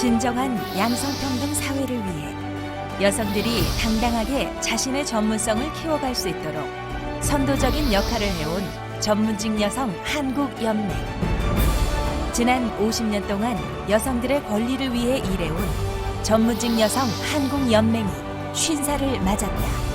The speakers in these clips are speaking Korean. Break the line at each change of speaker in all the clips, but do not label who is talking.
진정한 양성평등 사회를 위해 여성들이 당당하게 자신의 전문성을 키워갈 수 있도록 선도적인 역할을 해온 전문직 여성 한국연맹. 지난 50년 동안 여성들의 권리를 위해 일해온 전문직 여성 한국연맹이 쉰살을 맞았다.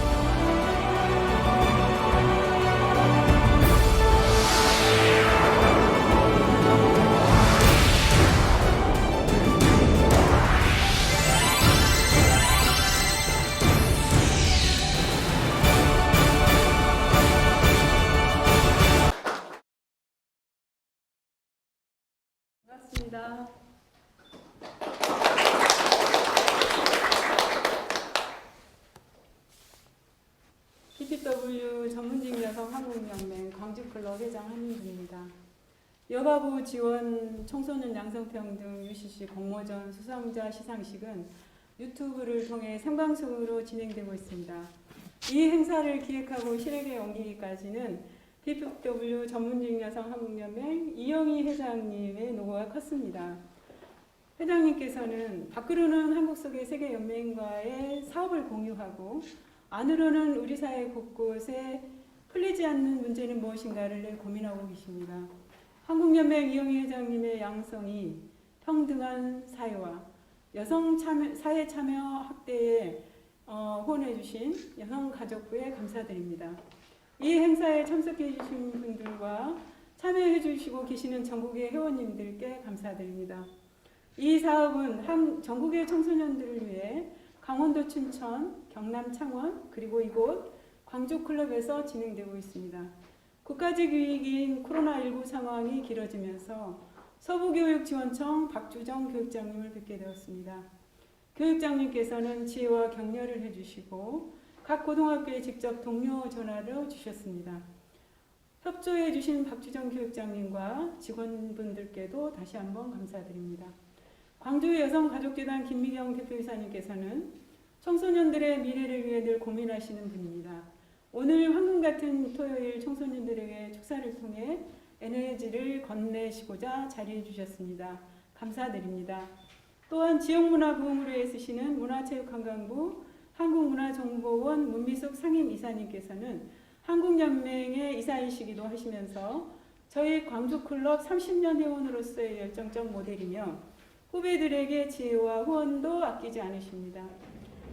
반갑습니다. PPW 전문직 여성 한국연맹 광주클럽 회장 한민주입니다. 여가부 지원 청소년 양성평등 UCC 공모전 수상자 시상식은 유튜브를 통해 생방송으로 진행되고 있습니다. 이 행사를 기획하고 실행에 옮기기까지는 PPW 전문직 여성 한국연맹 이영희 회장님의 노고가 컸습니다. 회장님께서는 밖으로는 한국 속의 세계 연맹과의 사업을 공유하고 안으로는 우리 사회 곳곳에 풀리지 않는 문제는 무엇인가를 늘 고민하고 계십니다. 한국연맹 이영희 회장님의 양성이 평등한 사회와 여성 사회 참여 확대에 후원해 주신 여성가족부에 감사드립니다. 이 행사에 참석해 주신 분들과 참여해 주시고 계시는 전국의 회원님들께 감사드립니다. 이 사업은 전국의 청소년들을 위해 강원도 춘천, 경남 창원, 그리고 이곳 광주클럽에서 진행되고 있습니다. 국가적 위기인 코로나19 상황이 길어지면서 서부교육지원청 박주정 교육장님을 뵙게 되었습니다. 교육장님께서는 지혜와 격려를 해주시고 각 고등학교에 직접 동료 전화를 주셨습니다. 협조해 주신 박주정 교육장님과 직원분들께도 다시 한번 감사드립니다. 광주 여성가족재단 김미경 대표이사님께서는 청소년들의 미래를 위해 늘 고민하시는 분입니다. 오늘 황금 같은 토요일 청소년들에게 축사를 통해 에너지를 건네시고자 자리해 주셨습니다. 감사드립니다. 또한 지역문화 부흥을 위해 쓰시는 문화체육관광부 한국문화정보원 문미숙 상임이사님께서는 한국연맹의 이사이시기도 하시면서 저희 광주클럽 30년 회원으로서의 열정적 모델이며 후배들에게 지혜와 후원도 아끼지 않으십니다.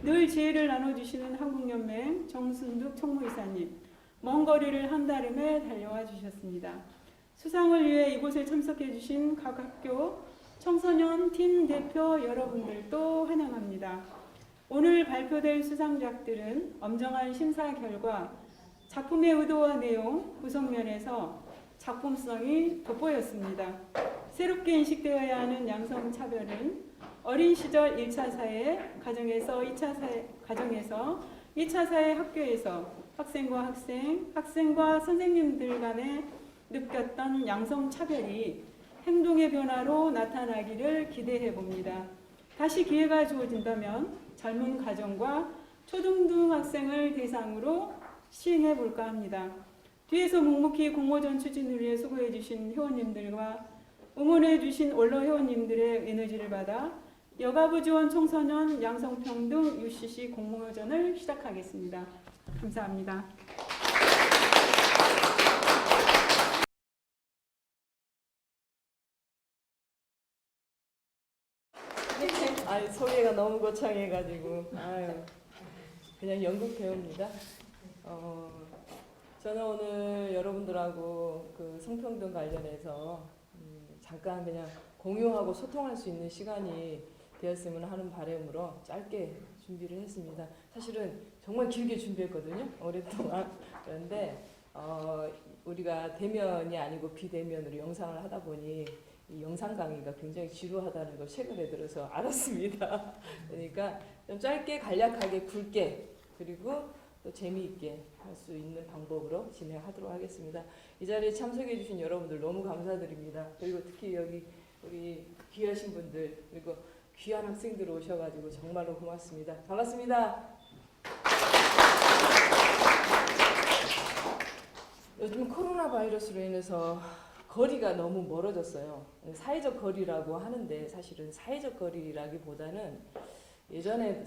늘 지혜를 나눠주시는 한국연맹 정순득 총무이사님, 먼 거리를 한달음에 달려와 주셨습니다. 수상을 위해 이곳에 참석해 주신 각 학교 청소년 팀 대표 여러분들도 환영합니다. 오늘 발표될 수상작들은 엄정한 심사 결과 작품의 의도와 내용, 구성면에서 작품성이 돋보였습니다. 새롭게 인식되어야 하는 양성차별은 어린 시절 1차 사회, 가정에서 2차 사회 학교에서 학생과 학생, 학생과 선생님들 간에 느꼈던 양성차별이 행동의 변화로 나타나기를 기대해 봅니다. 다시 기회가 주어진다면 젊은 가정과 초등학생을 대상으로 시행해 볼까 합니다. 뒤에서 묵묵히 공모전 추진을 위해 수고해 주신 회원님들과 응원해 주신 원로 회원님들의 에너지를 받아 여가부 지원 청소년 양성평등 UCC 공모전을 시작하겠습니다. 감사합니다.
아니, 소개가 너무 거창해가지고 그냥 연극 배우입니다. 저는 오늘 여러분들하고 그 성평등 관련해서 잠깐 그냥 공유하고 소통할 수 있는 시간이 되었으면 하는 바람으로 짧게 준비를 했습니다. 사실은 정말 길게 준비했거든요, 오랫동안. 그런데 우리가 대면이 아니고 비대면으로 영상을 하다 보니 이 영상 강의가 굉장히 지루하다는 걸 최근에 들어서 알았습니다. 그러니까 좀 짧게 간략하게 굵게 그리고 또 재미있게 할 수 있는 방법으로 진행하도록 하겠습니다. 이 자리에 참석해 주신 여러분들 너무 감사드립니다. 그리고 특히 여기 우리 귀하신 분들 그리고 귀한 학생들 오셔가지고 정말로 고맙습니다. 반갑습니다. 요즘 코로나 바이러스로 인해서 거리가 너무 멀어졌어요. 사회적 거리라고 하는데 사실은 사회적 거리라기보다는 예전에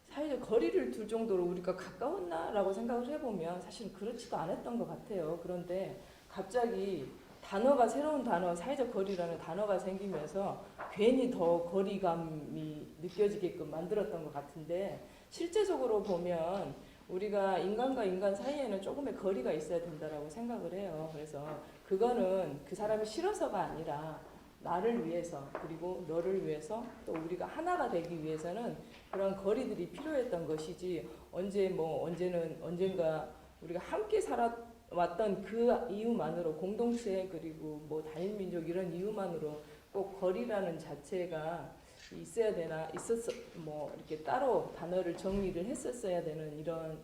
사회적 거리를 둘 정도로 우리가 가까웠나라고 생각을 해보면 사실은 그렇지도 않았던 것 같아요. 그런데 갑자기 단어가 새로운 단어, 사회적 거리라는 단어가 생기면서 괜히 더 거리감이 느껴지게끔 만들었던 것 같은데 실제적으로 보면 우리가 인간과 인간 사이에는 조금의 거리가 있어야 된다라고 생각을 해요. 그래서 그거는 그 사람이 싫어서가 아니라 나를 위해서 그리고 너를 위해서 또 우리가 하나가 되기 위해서는 그런 거리들이 필요했던 것이지 언젠가 우리가 함께 살아왔던 그 이유만으로 공동체 그리고 뭐 단일민족 이런 이유만으로 꼭 거리라는 자체가 있어야 되나 이렇게 따로 단어를 정리를 했었어야 되는 이런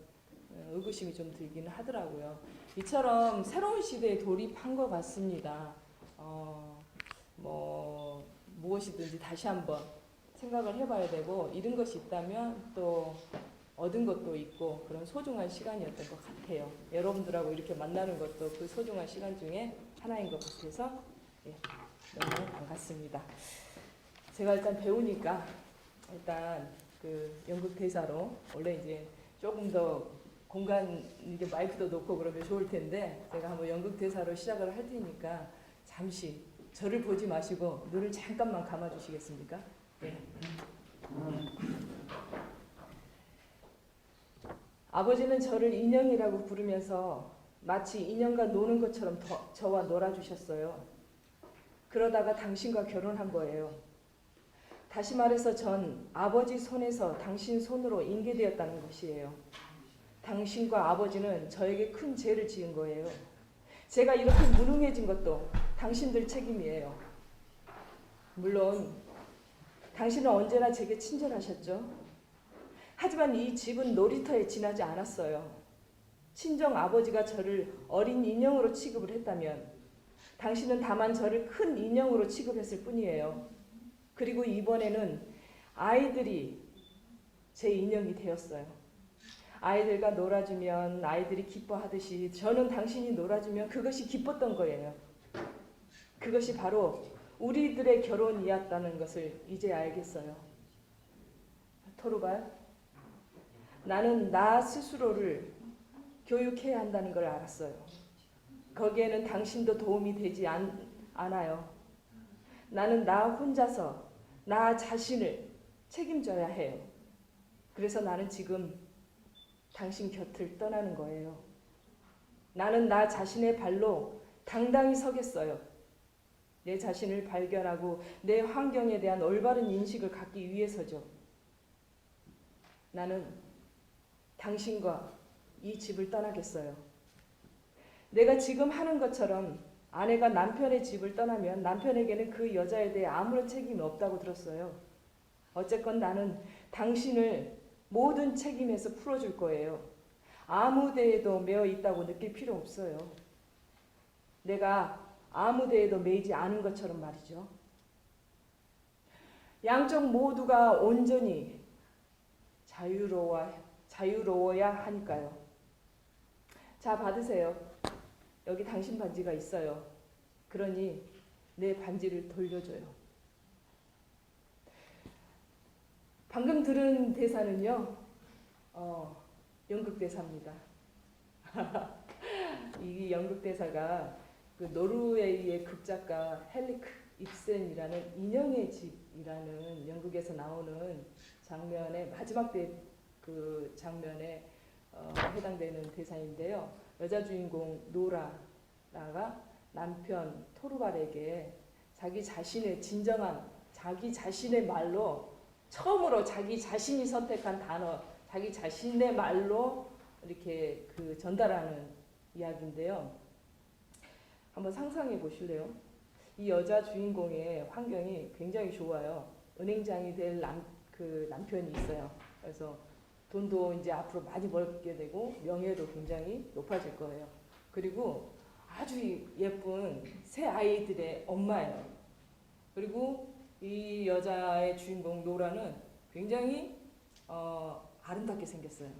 의구심이 좀 들기는 하더라고요. 이처럼 새로운 시대에 돌입한 것 같습니다. 무엇이든지 다시 한번 생각을 해봐야 되고 잃은 것이 있다면 또 얻은 것도 있고 그런 소중한 시간이었던 것 같아요. 여러분들하고 이렇게 만나는 것도 그 소중한 시간 중에 하나인 것 같아서 너무 반갑습니다. 제가 일단 배우니까 일단 그 연극 대사로 원래 이제 조금 더 공간 이게 마이크도 놓고 그러면 좋을 텐데 제가 한번 연극 대사로 시작을 할 테니까 잠시 저를 보지 마시고 눈을 잠깐만 감아 주시겠습니까? 네. 아버지는 저를 인형이라고 부르면서 마치 인형과 노는 것처럼 저와 놀아주셨어요. 그러다가 당신과 결혼한 거예요. 다시 말해서 전 아버지 손에서 당신 손으로 인계되었다는 것이에요. 당신과 아버지는 저에게 큰 죄를 지은 거예요. 제가 이렇게 무능해진 것도 당신들 책임이에요. 물론 당신은 언제나 제게 친절하셨죠. 하지만 이 집은 놀이터에 지나지 않았어요. 친정 아버지가 저를 어린 인형으로 취급을 했다면 당신은 다만 저를 큰 인형으로 취급했을 뿐이에요. 그리고 이번에는 아이들이 제 인형이 되었어요. 아이들과 놀아주면 아이들이 기뻐하듯이 저는 당신이 놀아주면 그것이 기뻤던 거예요. 그것이 바로 우리들의 결혼이었다는 것을 이제 알겠어요. 토르발, 나는 나 스스로를 교육해야 한다는 걸 알았어요. 거기에는 당신도 도움이 되지 않아요. 나는 나 혼자서 나 자신을 책임져야 해요. 그래서 나는 지금 당신 곁을 떠나는 거예요. 나는 나 자신의 발로 당당히 서겠어요. 내 자신을 발견하고 내 환경에 대한 올바른 인식을 갖기 위해서죠. 나는 당신과 이 집을 떠나겠어요. 내가 지금 하는 것처럼 아내가 남편의 집을 떠나면 남편에게는 그 여자에 대해 아무런 책임이 없다고 들었어요. 어쨌건 나는 당신을 모든 책임에서 풀어줄 거예요. 아무 데에도 매여 있다고 느낄 필요 없어요. 내가 아무 데에도 매이지 않은 것처럼 말이죠. 양쪽 모두가 온전히 자유로워야 하니까요. 자, 받으세요. 여기 당신 반지가 있어요. 그러니 내 반지를 돌려줘요. 방금 들은 대사는요, 연극 대사입니다. 이 연극 대사가 그 노르웨이의 극작가 헨리크 입센이라는 인형의 집이라는 연극에서 나오는 장면의 마지막 그 장면에 해당되는 대사인데요. 여자 주인공 노라가 남편 토르발에게 자기 자신의 진정한 자기 자신의 말로 처음으로 자기 자신이 선택한 단어, 자기 자신의 말로 이렇게 그 전달하는 이야기인데요. 한번 상상해 보실래요? 이 여자 주인공의 환경이 굉장히 좋아요. 은행장이 될 남편이 있어요. 그래서 돈도 이제 앞으로 많이 벌게 되고 명예도 굉장히 높아질 거예요. 그리고 아주 예쁜 새 아이들의 엄마예요. 그리고 이 여자의 주인공 노라는 굉장히 아름답게 생겼어요.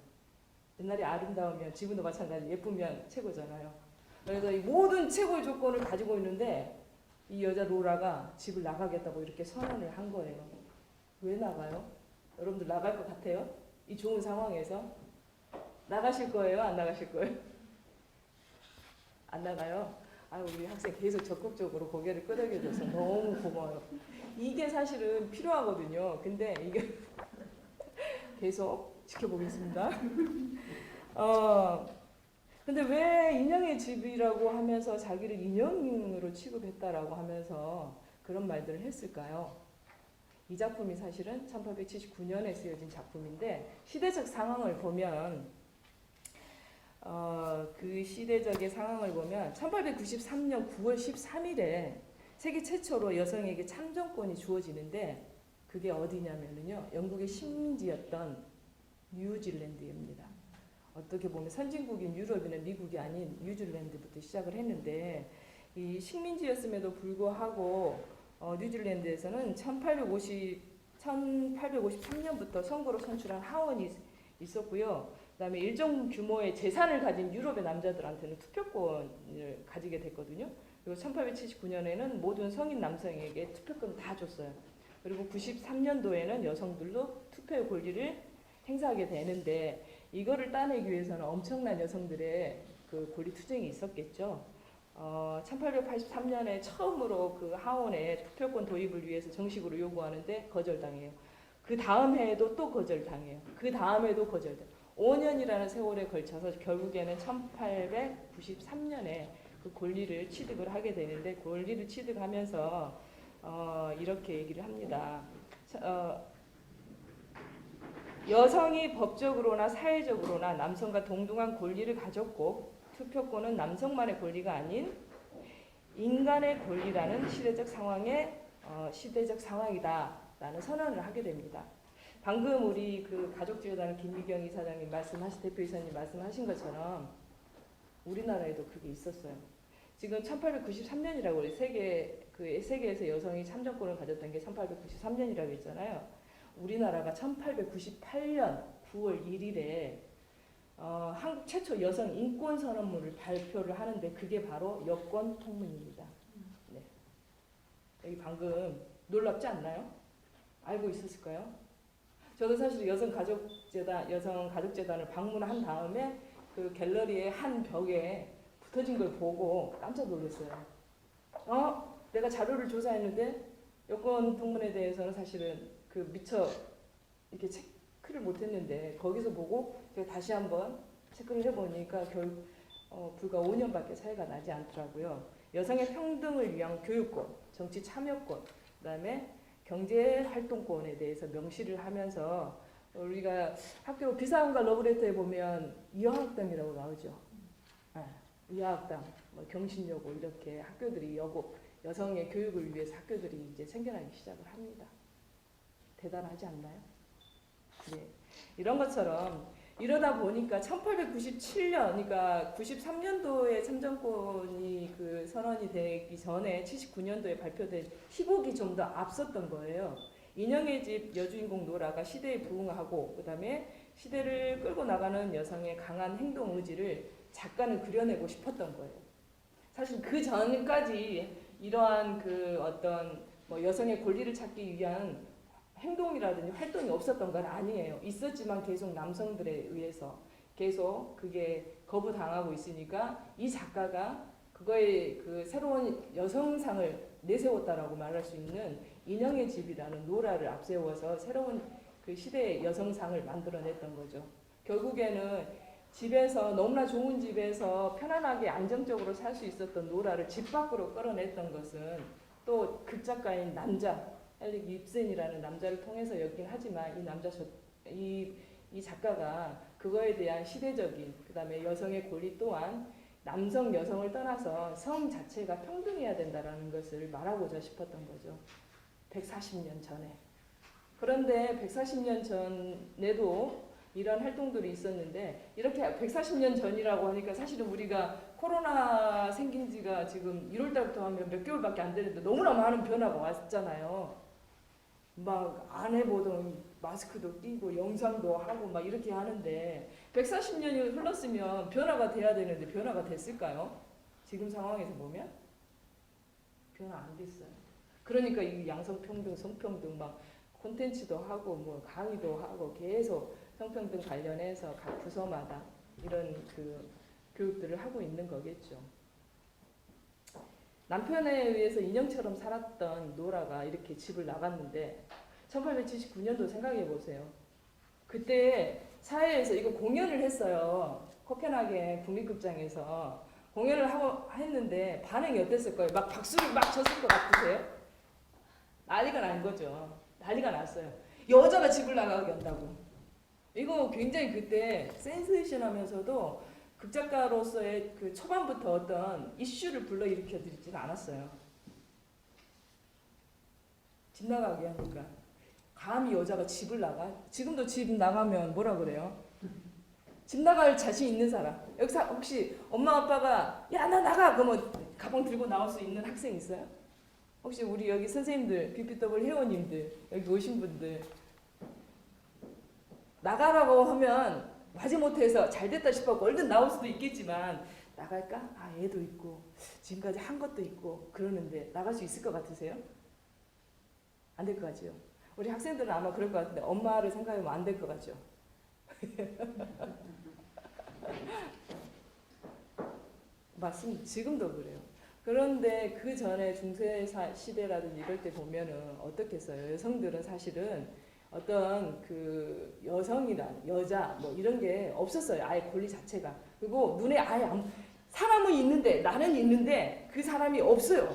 옛날에 아름다우면 지금도 마찬가지 예쁘면 최고잖아요. 그래서 이 모든 최고의 조건을 가지고 있는데 이 여자 로라가 집을 나가겠다고 이렇게 선언을 한 거예요. 왜 나가요? 여러분들 나갈 것 같아요? 이 좋은 상황에서 나가실 거예요? 안 나가실 거예요? 안 나가요? 아, 우리 학생 계속 적극적으로 고개를 끄덕여줘서 너무 고마워요. 이게 사실은 필요하거든요. 근데 이게 계속 지켜보겠습니다. 근데 왜 인형의 집이라고 하면서 자기를 인형으로 취급했다라고 하면서 그런 말들을 했을까요? 이 작품이 사실은 1879년에 쓰여진 작품인데 시대적 상황을 보면 그 시대적의 상황을 보면 1893년 9월 13일에 세계 최초로 여성에게 참정권이 주어지는데 그게 어디냐면요. 영국의 식민지였던 뉴질랜드입니다. 어떻게 보면 선진국인 유럽이나 미국이 아닌 뉴질랜드부터 시작을 했는데 이 식민지였음에도 불구하고 뉴질랜드에서는 1853년부터 선거로 선출한 하원이 있었고요. 그다음에 일정 규모의 재산을 가진 유럽의 남자들한테는 투표권을 가지게 됐거든요. 그리고 1879년에는 모든 성인 남성에게 투표권을 다 줬어요. 그리고 93년도에는 여성들도 투표의 권리를 행사하게 되는데 이거를 따내기 위해서는 엄청난 여성들의 그 권리 투쟁이 있었겠죠. 1883년에 처음으로 그 하원에 투표권 도입을 위해서 정식으로 요구하는데 거절당해요. 그 다음 해에도 또 거절당해요. 그 다음 해도 거절돼요. 5년이라는 세월에 걸쳐서 결국에는 1893년에 그 권리를 취득을 하게 되는데 권리를 취득하면서 이렇게 얘기를 합니다. 여성이 법적으로나 사회적으로나 남성과 동등한 권리를 가졌고 투표권은 남성만의 권리가 아닌 인간의 권리라는 시대적 상황이다라는 선언을 하게 됩니다. 방금 우리 그 가족지원단의 김미경 이사장님 대표이사님 말씀하신 것처럼 우리나라에도 그게 있었어요. 지금 1893년이라고 우리 세계에서 여성이 참정권을 가졌던 게 1893년이라고 했잖아요. 우리나라가 1898년 9월 1일에 한국 최초 여성 인권 선언문을 발표를 하는데 그게 바로 여권 통문입니다. 네. 여기 방금 놀랍지 않나요? 알고 있었을까요? 저도 사실 여성 가족재단을 방문한 다음에 그 갤러리의 한 벽에 붙어진 걸 보고 깜짝 놀랐어요. 내가 자료를 조사했는데 여권 통문에 대해서는 사실은 그 미처 이렇게 체크를 못했는데 거기서 보고 제가 다시 한번 체크를 해보니까 불과 5년밖에 차이가 나지 않더라고요. 여성의 평등을 위한 교육권, 정치 참여권, 그다음에 경제 활동권에 대해서 명시를 하면서 우리가 학교 비사학과 러브레터에 보면 이화학당이라고 나오죠. 이화학당, 경신여고 이렇게 학교들이 여성의 교육을 위해서 학교들이 이제 생겨나기 시작을 합니다. 대단하지 않나요? 네. 이런 것처럼 이러다 보니까 1897년, 그러니까 93년도에 참정권이 그 선언이 되기 전에 79년도에 발표된 희곡이 좀 더 앞섰던 거예요. 인형의 집 여주인공 노라가 시대에 부응하고 그다음에 시대를 끌고 나가는 여성의 강한 행동 의지를 작가는 그려내고 싶었던 거예요. 사실 그 전까지 이러한 그 어떤 여성의 권리를 찾기 위한 행동이라든지 활동이 없었던 건 아니에요. 있었지만 계속 남성들에 의해서 계속 그게 거부당하고 있으니까 이 작가가 그거에 그 새로운 여성상을 내세웠다라고 말할 수 있는 인형의 집이라는 노라를 앞세워서 새로운 그 시대의 여성상을 만들어냈던 거죠. 결국에는 집에서 너무나 좋은 집에서 편안하게 안정적으로 살 수 있었던 노라를 집 밖으로 끌어냈던 것은 또 극작가인 헬릭 입센이라는 남자를 통해서 였긴 하지만 이 작가가 그거에 대한 시대적인 그다음에 여성의 권리 또한 남성 여성을 떠나서 성 자체가 평등해야 된다라는 것을 말하고자 싶었던 거죠. 140년 전에. 그런데 140년 전에도 이런 활동들이 있었는데 이렇게 140년 전이라고 하니까 사실은 우리가 코로나 생긴 지가 지금 1월 달부터 하면 몇 개월밖에 안 되는데 너무나 많은 변화가 왔잖아요. 막 안 해보던 마스크도 끼고 영상도 하고 막 이렇게 하는데 140년이 흘렀으면 변화가 돼야 되는데 변화가 됐을까요? 지금 상황에서 보면 변화 안 됐어요. 그러니까 이 양성평등, 성평등 막 콘텐츠도 하고 뭐 강의도 하고 계속 성평등 관련해서 각 부서마다 이런 그 교육들을 하고 있는 거겠죠. 남편에 의해서 인형처럼 살았던 노라가 이렇게 집을 나갔는데 1879년도 생각해 보세요. 그때 사회에서 이거 공연을 했어요. 코펜하겐 국립극장에서 공연을 하고 했는데 반응이 어땠을 거예요? 막 박수를 막 쳤을 것 같으세요? 난리가 난 거죠. 난리가 났어요. 여자가 집을 나가게 한다고. 이거 굉장히 그때 센세이션하면서도 극작가로서의 그 초반부터 어떤 이슈를 불러일으켜 드리지는 않았어요. 집 나가게 하니까. 감히 여자가 집을 나가? 지금도 집 나가면 뭐라 그래요? 집 나갈 자신 있는 사람. 여기서 혹시 엄마 아빠가 야 나 나가! 그러면 가방 들고 나올 수 있는 학생 있어요? 혹시 우리 여기 선생님들, BPW 회원님들, 여기 오신 분들 나가라고 하면 마지못해서 잘됐다 싶어 얼른 나올 수도 있겠지만 나갈까? 아 애도 있고 지금까지 한 것도 있고 그러는데 나갈 수 있을 것 같으세요? 안 될 것 같죠? 우리 학생들은 아마 그럴 것 같은데 엄마를 생각하면 안 될 것 같죠? 맞습니다. 지금도 그래요. 그런데 그 전에 중세 시대라든지 이럴 때 보면은 어떻겠어요? 여성들은 사실은 어떤 그 여성이란 여자 뭐 이런 게 없었어요. 아예 권리 자체가. 그리고 눈에 아예 사람은 있는데 나는 있는데 그 사람이 없어요.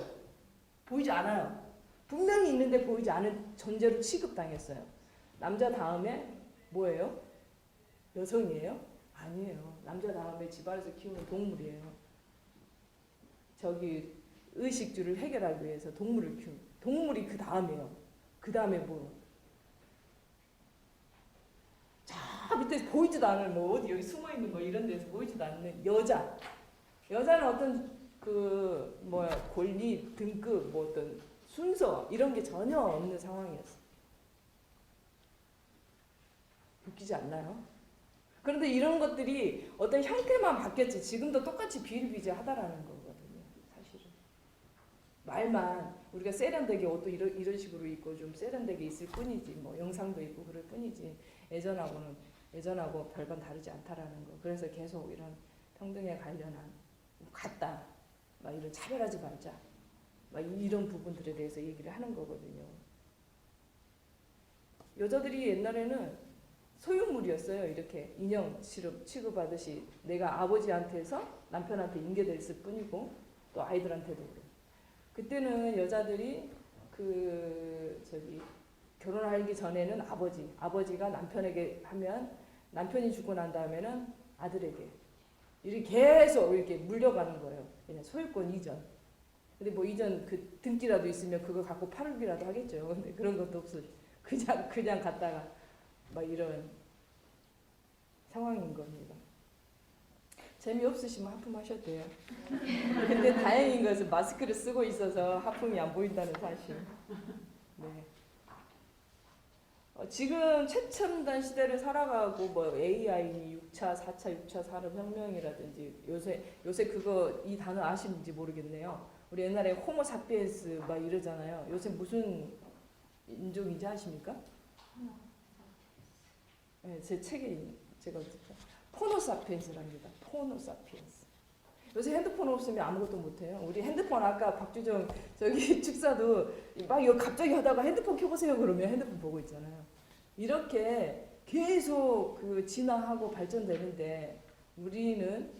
보이지 않아요. 분명히 있는데 보이지 않은 존재로 취급당했어요. 남자 다음에 뭐예요? 여성이에요? 아니에요. 남자 다음에 집안에서 키우는 동물이에요. 저기 의식주를 해결하기 위해서 동물을 키우는 동물이 그 다음이에요. 그 다음에 뭐? 저 밑에 보이지도 않을 뭐 어디 여기 숨어 있는 거 이런 데서 보이지도 않는 여자. 여자는 어떤 그 뭐야 권리 등급 뭐 어떤 순서 이런 게 전혀 없는 상황이었어. 웃기지 않나요? 그런데 이런 것들이 어떤 형태만 바뀌었지 지금도 똑같이 비일비재하다라는 거거든요. 사실은 말만 우리가 세련되게 옷도 이런 식으로 입고 좀 세련되게 있을 뿐이지 뭐 영상도 있고 그럴 뿐이지 예전하고 별반 다르지 않다라는 거. 그래서 계속 이런 평등에 관련한 같다 막 이런 차별하지 말자 막 이런 부분들에 대해서 얘기를 하는 거거든요. 여자들이 옛날에는 소유물이었어요. 이렇게 인형 취급하듯이 내가 아버지한테서 남편한테 인계됐을 뿐이고 또 아이들한테도 그래. 그때는 여자들이 그 저기 결혼하기 전에는 아버지가 남편에게 하면 남편이 죽고 난 다음에는 아들에게 이렇게 계속 이렇게 물려가는 거예요. 그냥 소유권 이전. 근데 뭐 이전 그 등기라도 있으면 그거 갖고 팔기라도 하겠죠. 근데 그런 것도 없어. 그냥 갔다가 막 이런 상황인 겁니다. 재미없으시면 하품하셔도 돼요. 근데 다행인 것은 마스크를 쓰고 있어서 하품이 안 보인다는 사실. 네. 지금 최첨단 시대를 살아가고 뭐 AI 6차, 4차, 6차 산업혁명이라든지 요새 그거 이 단어 아시는지 모르겠네요. 우리 옛날에 호모 사피엔스 막 이러잖아요. 요새 무슨 인종인지 아십니까? 네, 제 책에 제가 포노사피엔스랍니다. 포노사피엔스. 요새 핸드폰 없으면 아무것도 못해요. 우리 핸드폰 아까 박주정 저기 축사도 막 이거 갑자기 하다가 핸드폰 켜보세요 그러면 핸드폰 보고 있잖아요. 이렇게 계속 그 진화하고 발전되는데 우리는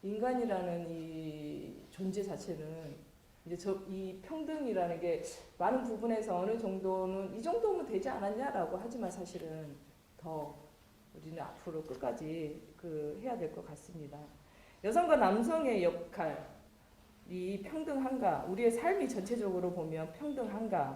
인간이라는 이 존재 자체는 이제 이 평등이라는 게 많은 부분에서 어느 정도는 이 정도면 되지 않았냐라고 하지만 사실은 더 우리는 앞으로 끝까지 그 해야 될 것 같습니다. 여성과 남성의 역할이 평등한가? 우리의 삶이 전체적으로 보면 평등한가?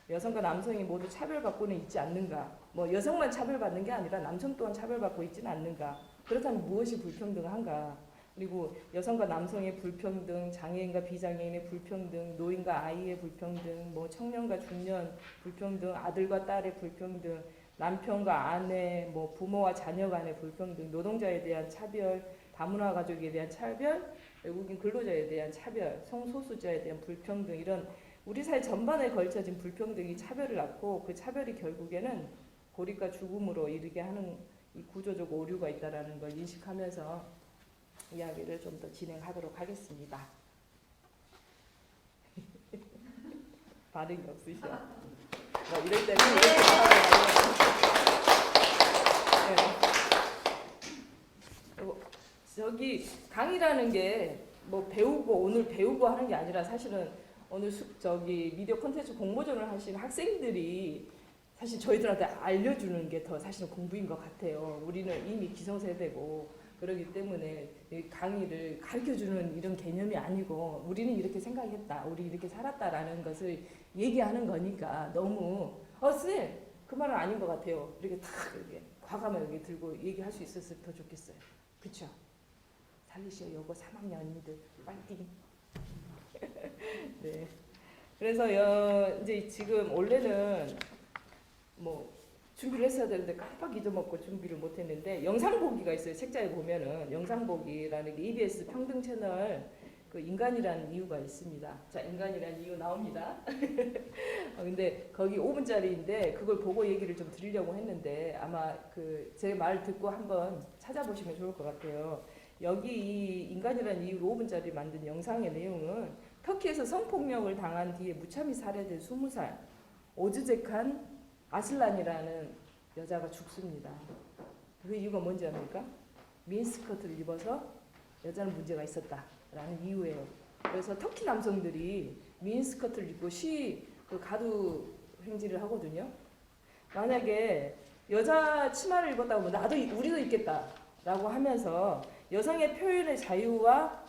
여성과 남성이 모두 차별받고는 있지 않는가? 뭐 여성만 차별받는 게 아니라 남성 또한 차별받고 있지는 않는가? 그렇다면 무엇이 불평등한가? 그리고 여성과 남성의 불평등, 장애인과 비장애인의 불평등, 노인과 아이의 불평등, 뭐 청년과 중년 불평등, 아들과 딸의 불평등, 남편과 아내, 뭐 부모와 자녀 간의 불평등, 노동자에 대한 차별, 다문화 가족에 대한 차별, 외국인 근로자에 대한 차별, 성소수자에 대한 불평등 이런 우리 사회 전반에 걸쳐진 불평등이 차별을 낳고 그 차별이 결국에는 고립과 죽음으로 이르게 하는 이 구조적 오류가 있다라는 걸 인식하면서 이야기를 좀 더 진행하도록 하겠습니다. 반응이 없으셔. 뭐 이럴 때는 이렇게 하고 저기 강의라는 게 뭐 배우고 오늘 배우고 하는 게 아니라 사실은 오늘 저기 미디어 콘텐츠 공모전을 하신 학생들이 사실 저희들한테 알려주는 게 더 사실은 공부인 것 같아요. 우리는 이미 기성세대고 그러기 때문에 이 강의를 가르쳐주는 이런 개념이 아니고 우리는 이렇게 생각했다, 우리 이렇게 살았다라는 것을 얘기하는 거니까 너무 쌤! 그 말은 아닌 것 같아요. 이렇게 탁 이렇게 과감하게 여기 들고 얘기할 수 있었으면 더 좋겠어요. 그쵸? 살리시오 요거 3학년님들 파이팅! 네. 그래서 이제 지금 원래는 뭐 준비를 했어야 되는데 깜빡 잊어먹고 준비를 못했는데 영상 보기가 있어요. 책자에 보면은 영상 보기라는 게 EBS 평등 채널 그 인간이라는 이유가 있습니다. 자, 인간이라는 이유 나옵니다. 근데 거기 5분짜리인데 그걸 보고 얘기를 좀 드리려고 했는데 아마 그 제 말 듣고 한번 찾아보시면 좋을 것 같아요. 여기 이 인간이라는 이유로 5분짜리 만든 영상의 내용은 터키에서 성폭력을 당한 뒤에 무참히 살해된 20살 오즈제칸 아슬란이라는 여자가 죽습니다. 그 이유가 뭔지 압니까? 미니스커트를 입어서 여자는 문제가 있었다라는 이유예요. 그래서 터키 남성들이 미니스커트를 입고 그 가두 행진을 하거든요. 만약에 여자 치마를 입었다고 하면 우리도 입겠다라고 하면서 여성의 표현의 자유와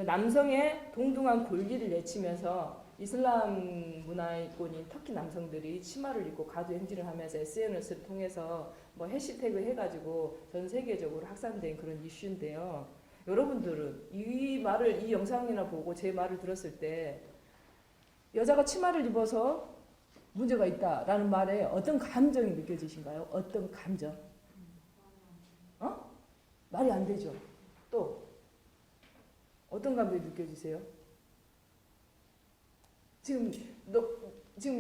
남성의 동등한 권리를 내치면서 이슬람 문화권인 터키 남성들이 치마를 입고 가두 행진을 하면서 SNS를 통해서 뭐 해시태그 해가지고 전 세계적으로 확산된 그런 이슈인데요. 여러분들은 이 영상이나 보고 제 말을 들었을 때 여자가 치마를 입어서 문제가 있다라는 말에 어떤 감정이 느껴지신가요? 어떤 감정? 말이 안 되죠. 또 어떤 감정이 느껴지세요? 지금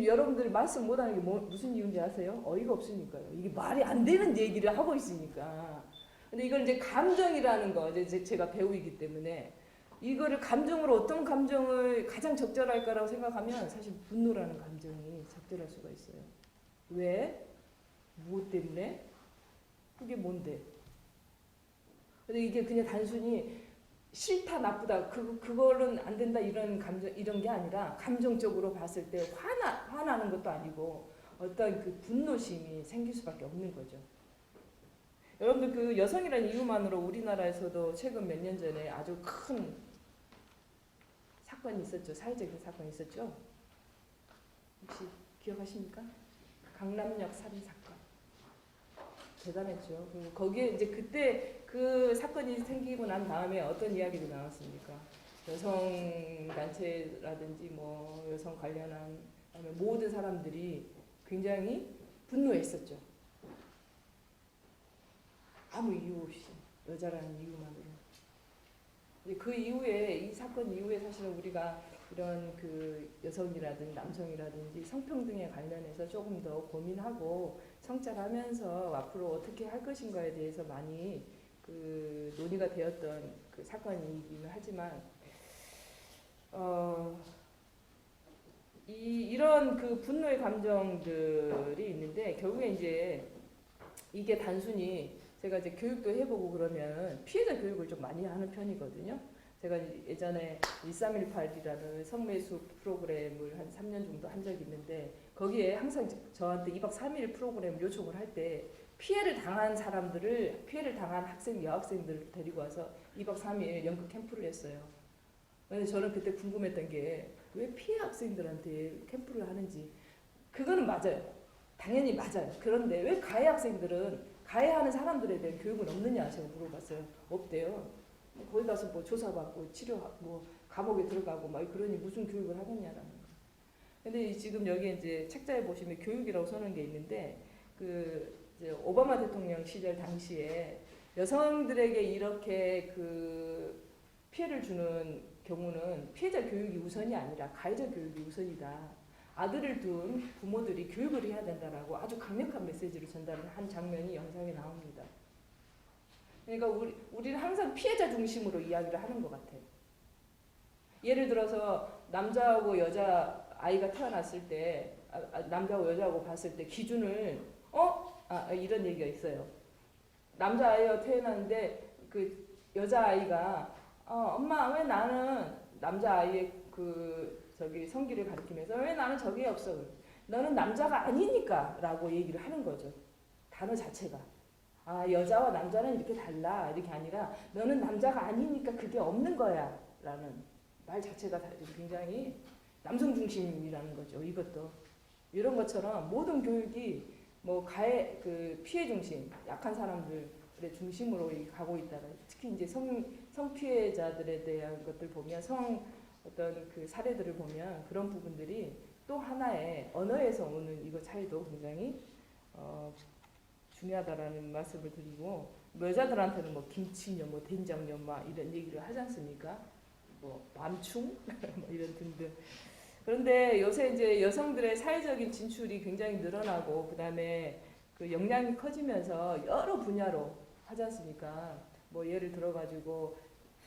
여러분들이 말씀 못하는 게 무슨 이유인지 아세요? 어이가 없으니까요. 이게 말이 안 되는 얘기를 하고 있으니까. 근데 이걸 이제 감정이라는 거 이제 제가 배우이기 때문에 이거를 감정으로 어떤 감정을 가장 적절할까라고 생각하면 사실 분노라는 감정이 적절할 수가 있어요. 왜? 무엇 때문에? 그게 뭔데? 근데 이게 그냥 단순히 싫다 나쁘다 그거는 안 된다 이런 감정 이런 게 아니라 감정적으로 봤을 때 화나는 것도 아니고 어떤 그 분노심이 생길 수밖에 없는 거죠. 여러분들 그 여성이라는 이유만으로 우리나라에서도 최근 몇 년 전에 아주 큰 사건이 있었죠. 사회적인 사건이 있었죠. 혹시 기억하십니까? 강남역 살인 사건. 대단했죠. 거기에 이제 그때 그 사건이 생기고 난 다음에 어떤 이야기가 나왔습니까? 여성 단체라든지 뭐 여성 관련한 모든 사람들이 굉장히 분노했었죠. 아무 이유 없이 여자라는 이유만으로. 그 이후에 이 사건 이후에 사실은 우리가 이런 그 여성이라든지 남성이라든지 성평등에 관련해서 조금 더 고민하고 성찰하면서 앞으로 어떻게 할 것인가에 대해서 많이 그 논의가 되었던 그 사건이기는 하지만 이런 그 분노의 감정들이 있는데 결국에 이제 이게 단순히 제가 이제 교육도 해보고 그러면 피해자 교육을 좀 많이 하는 편이거든요. 제가 예전에 1318이라는 성매수 프로그램을 한 3년 정도 한 적이 있는데 거기에 항상 저한테 2박 3일 프로그램을 요청을 할 때 피해를 당한 학생, 여학생들을 데리고 와서 2박 3일 연극 캠프를 했어요. 근데 저는 그때 궁금했던 게 왜 피해 학생들한테 캠프를 하는지. 그거는 맞아요. 당연히 맞아요. 그런데 왜 가해 학생들은 가해하는 사람들에 대한 교육은 없느냐 제가 물어봤어요. 없대요. 거기 가서 뭐 조사받고 뭐 감옥에 들어가고 막 그러니 무슨 교육을 하겠냐라는 거. 근데 지금 여기 이제 책자에 보시면 교육이라고 써놓은 게 있는데 그 이제 오바마 대통령 시절 당시에 여성들에게 이렇게 그 피해를 주는 경우는 피해자 교육이 우선이 아니라 가해자 교육이 우선이다. 아들을 둔 부모들이 교육을 해야 된다라고 아주 강력한 메시지를 전달한 장면이 영상에 나옵니다. 그러니까 우리는 항상 피해자 중심으로 이야기를 하는 것 같아요. 예를 들어서 남자하고 여자 아이가 태어났을 때 남자하고 여자하고 봤을 때 기준을 이런 얘기가 있어요. 남자 아이가 태어났는데 그 여자 아이가 엄마 왜 나는 남자 아이의 성기를 가리키면서 왜 나는 저게 없어? 너는 남자가 아니니까라고 얘기를 하는 거죠. 단어 자체가 여자와 남자는 이렇게 달라 이렇게 아니라 너는 남자가 아니니까 그게 없는 거야라는 말 자체가 굉장히 남성 중심이라는 거죠. 이것도 이런 것처럼 모든 교육이 뭐 피해 중심, 약한 사람들의 중심으로 가고 있다는 특히 이제 성 피해자들에 대한 것들 보면 어떤 그 사례들을 보면 그런 부분들이 또 하나의 언어에서 오는 이거 차이도 굉장히 중요하다라는 말씀을 드리고 여자들한테는 뭐 김치녀, 뭐 된장녀 막 이런 얘기를 하지 않습니까? 뭐 맘충 뭐 이런 등등. 그런데 요새 이제 여성들의 사회적인 진출이 굉장히 늘어나고 그다음에 그 역량이 커지면서 여러 분야로 하지 않습니까? 뭐 예를 들어 가지고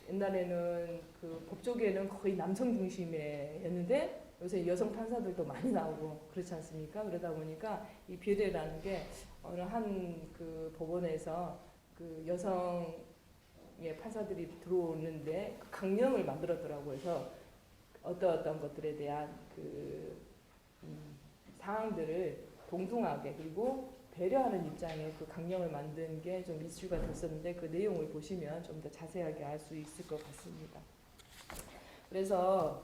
옛날에는 그 법조계는 거의 남성 중심이었는데 요새 여성 판사들도 많이 나오고 그렇지 않습니까? 그러다 보니까 이 비례라는 게 어느 한 그 법원에서 그 여성의 판사들이 들어오는데 그 강령을 만들었더라고요. 그래서 어떤 것들에 대한 그 사항들을 동등하게 그리고 배려하는 입장에 그 강령을 만든 게 좀 이슈가 됐었는데 그 내용을 보시면 좀 더 자세하게 알 수 있을 것 같습니다. 그래서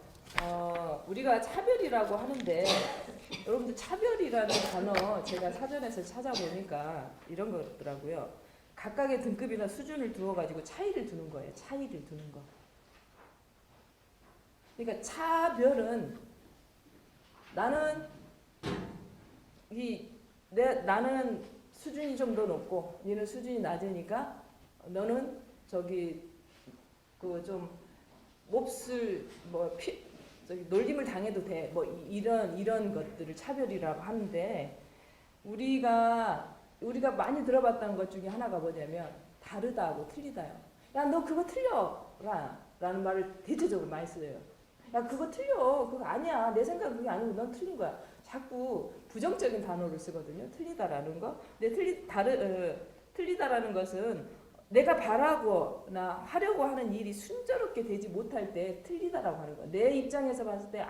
우리가 차별이라고 하는데 여러분들 차별이라는 단어 제가 사전에서 찾아보니까 이런 거더라고요. 각각의 등급이나 수준을 두어가지고 차이를 두는 거예요. 차이를 두는 거. 그러니까 차별은 나는 나는 수준이 좀 더 높고 너는 수준이 낮으니까 너는 좀 몹쓸 놀림을 당해도 돼. 뭐 이런 것들을 차별이라고 하는데 우리가 많이 들어봤던 것 중에 하나가 뭐냐면 다르다고 틀리다요. 야, 너 그거 틀려라 라는 말을 대체적으로 많이 써요. 야, 그거 틀려. 그거 아니야. 내 생각은 그게 아니고 넌 틀린 거야. 자꾸 부정적인 단어를 쓰거든요. 틀리다라는 거. 근데 틀리다라는 것은 내가 바라거나 하려고 하는 일이 순조롭게 되지 못할 때 틀리다라고 하는 거야. 내 입장에서 봤을 때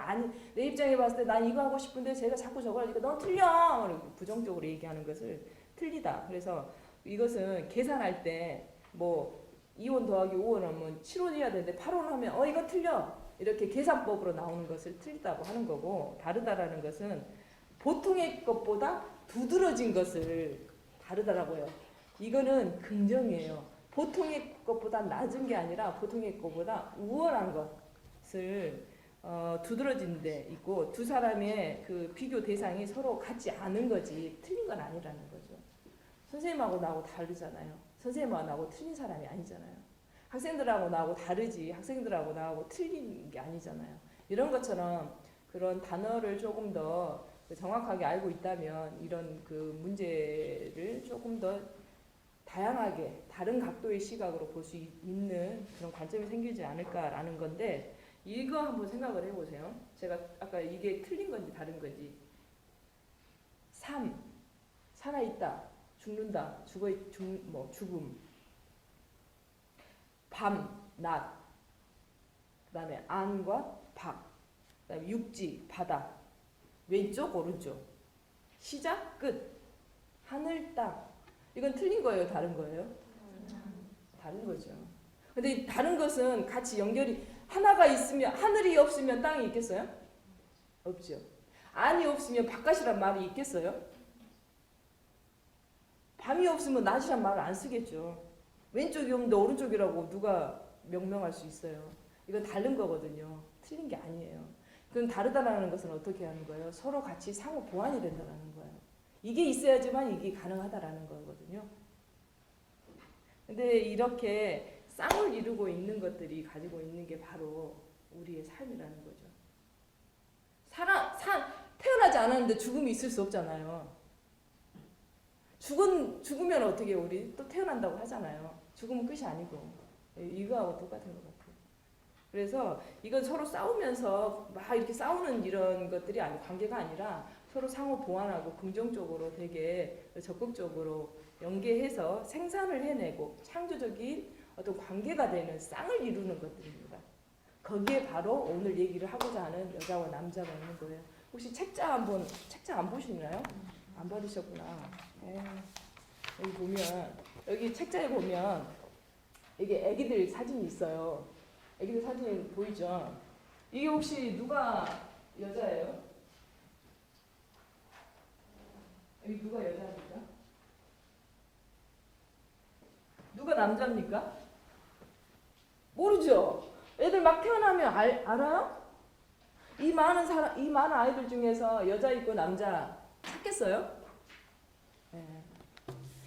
내 입장에 봤을 때 난 이거 하고 싶은데 제가 자꾸 저거 하니까 넌 틀려. 부정적으로 얘기하는 것을 틀리다. 그래서 이것은 계산할 때 뭐 2원 더하기 5원 하면 7원이어야 되는데 8원 하면 이거 틀려. 이렇게 계산법으로 나오는 것을 틀리다고 하는 거고 다르다라는 것은 보통의 것보다 두드러진 것을 다르다라고 해요. 이거는 긍정이에요. 보통의 것보다 낮은 게 아니라 보통의 것보다 우월한 것을 두드러진 데 있고 두 사람의 그 비교 대상이 서로 같지 않은 거지 틀린 건 아니라는 거죠. 선생님하고 나하고 다르잖아요. 선생님하고 나하고 틀린 사람이 아니잖아요. 학생들하고 나하고 다르지 학생들하고 나하고 틀린 게 아니잖아요. 이런 것처럼 그런 단어를 조금 더 정확하게 알고 있다면 이런 그 문제를 조금 더 다양하게 다른 각도의 시각으로 볼 수 있는 그런 관점이 생기지 않을까라는 건데 이거 한번 생각을 해보세요. 제가 아까 이게 틀린 건지 다른 건지 삶, 살아있다, 죽는다, 죽음 밤, 낮, 그 다음에 안과 밖, 그 다음에 육지, 바다, 왼쪽, 오른쪽, 시작, 끝, 하늘, 땅. 이건 틀린 거예요, 다른 거예요? 다른 거죠. 근데 다른 것은 같이 연결이 하나가 있으면 하늘이 없으면 땅이 있겠어요? 없죠. 안이 없으면 바깥이란 말이 있겠어요? 밤이 없으면 낮이란 말을 안 쓰겠죠. 왼쪽이 없는데 오른쪽이라고 누가 명명할 수 있어요. 이건 다른 거거든요. 틀린 게 아니에요. 그럼 다르다라는 것은 어떻게 하는 거예요? 서로 같이 상호 보완이 된다는 거예요. 이게 있어야지만 이게 가능하다라는 거거든요. 근데 이렇게 쌍을 이루고 있는 것들이 가지고 있는 게 바로 우리의 삶이라는 거죠. 태어나지 않았는데 죽음이 있을 수 없잖아요. 죽으면 어떻게 우리 또 태어난다고 하잖아요. 죽음은 끝이 아니고 이거하고 똑같은 것 같아요. 그래서 이건 서로 싸우면서 막 이렇게 싸우는 이런 것들이 관계가 아니라 서로 상호 보완하고 긍정적으로 되게 적극적으로 연계해서 생산을 해내고 창조적인 어떤 관계가 되는 쌍을 이루는 것들입니다. 거기에 바로 오늘 얘기를 하고자 하는 여자와 남자가 있는 거예요. 혹시 책장 안 보시나요? 안 받으셨구나. 여기 보면 여기 책자에 보면 이게 애기들 사진이 있어요. 애기들 사진 보이죠? 이게 혹시 누가 여자예요? 여기 누가 여자입니까? 누가 남자입니까? 모르죠? 애들 막 태어나면 알아요? 이 많은 아이들 중에서 여자 있고 남자 찾겠어요? 네.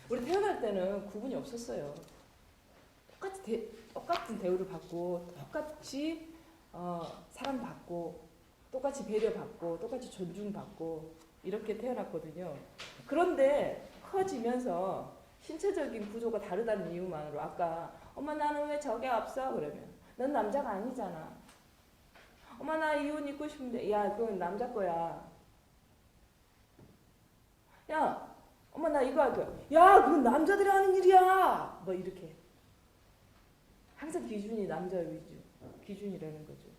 우리 태어날 때는 구분이 없었어요. 똑같은 대우를 받고 똑같이 사랑받고 똑같이 배려받고 똑같이 존중받고 이렇게 태어났거든요. 그런데 커지면서 신체적인 구조가 다르다는 이유만으로 아까 엄마 나는 왜 저게 없어? 그러면 넌 남자가 아니잖아. 엄마 나 이 옷 입고 싶은데 야 그건 남자 거야. 야 엄마 나 이거 할 거야. 야 그건 남자들이 하는 일이야. 뭐 이렇게 항상 기준이 남자 위주 기준이라는 거죠.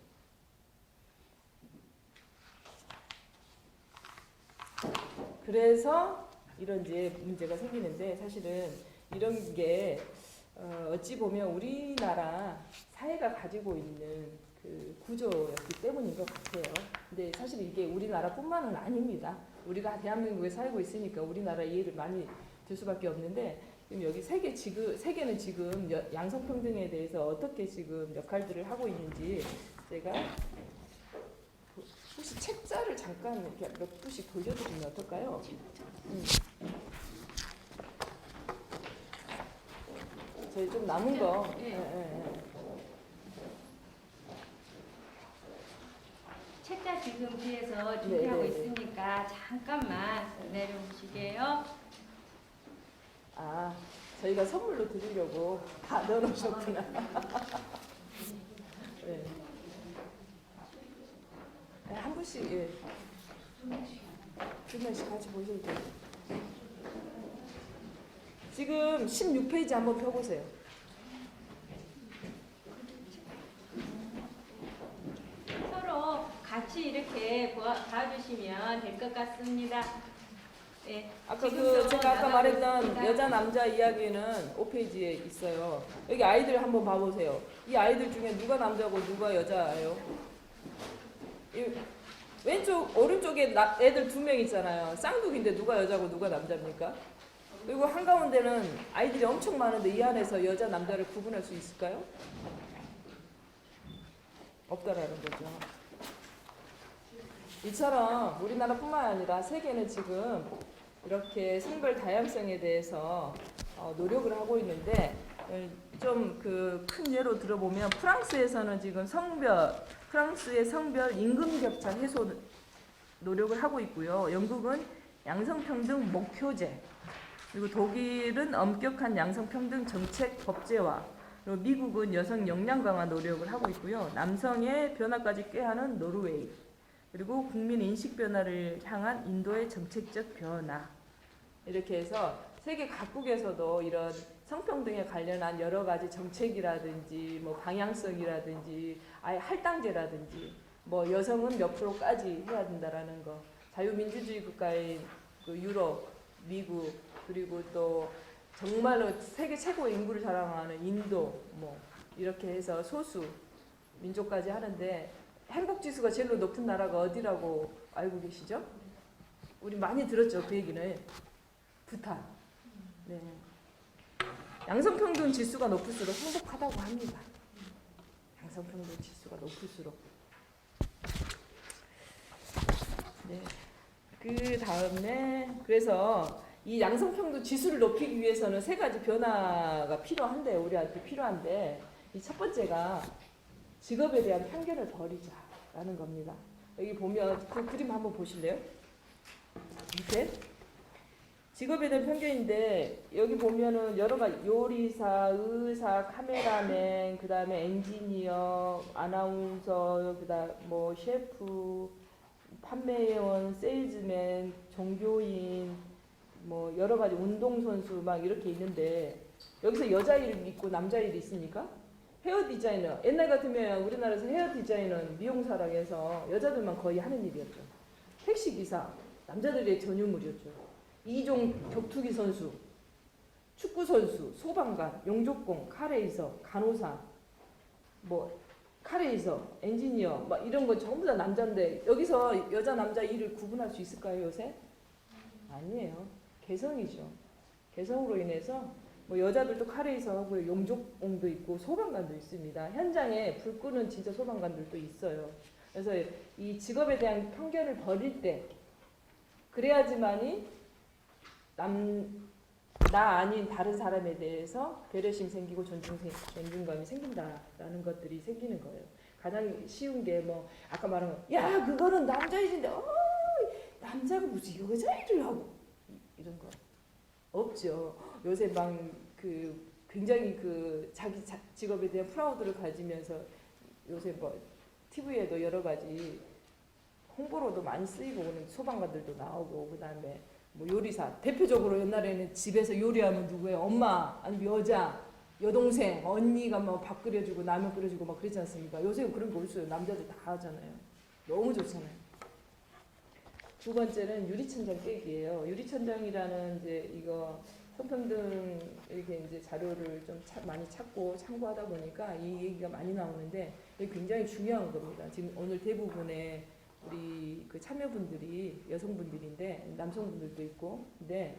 그래서 이런 이제 문제가 생기는데 사실은 이런 게 어찌 보면 우리나라 사회가 가지고 있는 그 구조였기 때문인 것 같아요. 근데 사실 이게 우리나라뿐만은 아닙니다. 우리가 대한민국에 살고 있으니까 우리나라 이해를 많이 들 수밖에 없는데 지금 여기 세계는 지금 양성평등에 대해서 어떻게 지금 역할들을 하고 있는지 제가 혹시 책자를 잠깐 이렇게 몇 부씩 돌려드리면 어떨까요? 저희 좀 남은 거.
책자 지금 뒤에서 준비하고
네.
있으니까 잠깐만 내려오시게요.
아, 저희가 선물로 드리려고 다 넣어놓으셨구나. 네. 한 분씩, 예. 두 명씩 같이 보셔도 돼요. 지금 16페이지 한번 펴보세요.
서로 같이 이렇게 봐주시면 될 것 같습니다. 네,
아까
지금도
제가 아까 말했던
있습니다.
여자 남자 이야기는 5페이지에 있어요. 여기 아이들 한번 봐보세요. 이 아이들 중에 누가 남자고 누가 여자예요? 왼쪽 오른쪽에 애들 2명 있잖아요. 쌍둥이인데 누가 여자고 누가 남자입니까? 그리고 한가운데는 아이들이 엄청 많은데 이 안에서 여자 남자를 구분할 수 있을까요? 없다라는 거죠. 이처럼 우리나라뿐만 아니라 세계는 지금 이렇게 성별 다양성에 대해서 노력을 하고 있는데 좀 그 큰 예로 들어보면 프랑스에서는 지금 프랑스의 성별 임금 격차 해소 노력을 하고 있고요. 영국은 양성평등 목표제, 그리고 독일은 엄격한 양성평등 정책 법제화, 그리고 미국은 여성 역량 강화 노력을 하고 있고요. 남성의 변화까지 꾀하는 노르웨이, 그리고 국민 인식 변화를 향한 인도의 정책적 변화, 이렇게 해서 세계 각국에서도 이런 성평등에 관련한 여러 가지 정책이라든지 뭐 방향성이라든지 아예 할당제라든지 뭐 여성은 몇 프로까지 해야 된다라는 거, 자유민주주의 국가인 그 유럽, 미국, 그리고 또 정말로 세계 최고의 인구를 자랑하는 인도, 뭐 이렇게 해서 소수 민족까지 하는데 행복지수가 제일 높은 나라가 어디라고 알고 계시죠? 우리 많이 들었죠, 그 얘기는. 부탄. 네. 양성평등 지수가 높을수록 행복하다고 합니다. 양성평등 지수가 높을수록. 네. 그 다음에 그래서 이 양성평등 지수를 높이기 위해서는 세 가지 변화가 필요한데 우리한테 필요한데 이 첫 번째가 직업에 대한 편견을 버리자라는 겁니다. 여기 보면 그 그림 한번 보실래요? 밑에 직업에 대한 편견인데 여기 보면은 여러 가지 요리사, 의사, 카메라맨, 그 다음에 엔지니어, 아나운서, 그다음 뭐 셰프, 판매원, 세일즈맨, 종교인, 뭐 여러 가지 운동선수 막 이렇게 있는데 여기서 여자 일 있고 남자 일이 있습니까? 헤어 디자이너 옛날 같으면 우리나라에서 헤어 디자이너는 미용사라고 해서 여자들만 거의 하는 일이었죠. 택시 기사 남자들의 전유물이었죠. 이종 격투기 선수, 축구 선수, 소방관, 용접공, 카레이서, 간호사, 뭐 카레이서, 엔지니어 막 이런 건 전부 다 남자인데 여기서 여자 남자 일을 구분할 수 있을까요 요새? 아니에요. 개성이죠. 개성으로 인해서 뭐 여자들도 카레이서 하고 용접공도 있고 소방관도 있습니다. 현장에 불 끄는 진짜 소방관들도 있어요. 그래서 이 직업에 대한 편견을 버릴 때 그래야지만이 나 아닌 다른 사람에 대해서 배려심 생기고 존중감이 생긴다라는 것들이 생기는 거예요. 가장 쉬운 게 뭐 아까 말한 거, 야 그거는 남자 일인데 남자가 무슨 여자 일을 하고 이런 거 없죠. 요새 막 그 굉장히 그 자기 직업에 대한 프라우드를 가지면서 요새 뭐 TV에도 여러 가지 홍보로도 많이 쓰이고 오는 소방관들도 나오고 그다음에 뭐 요리사 대표적으로 옛날에는 집에서 요리하면 누구예요? 엄마 아니면 여동생 언니가 뭐 밥 끓여주고 라면 끓여주고 막 그러지 않습니까? 요새 그런 거 없어요. 남자들 다 하잖아요. 너무 좋잖아요. 두 번째는 유리천장 깨기예요. 유리천장이라는 이제 이거 성평등 이렇게 이제 자료를 좀 많이 찾고 참고하다 보니까 이 얘기가 많이 나오는데 이게 굉장히 중요한 겁니다. 지금 오늘 대부분의 우리 그 참여분들이 여성분들인데 남성분들도 있고 근데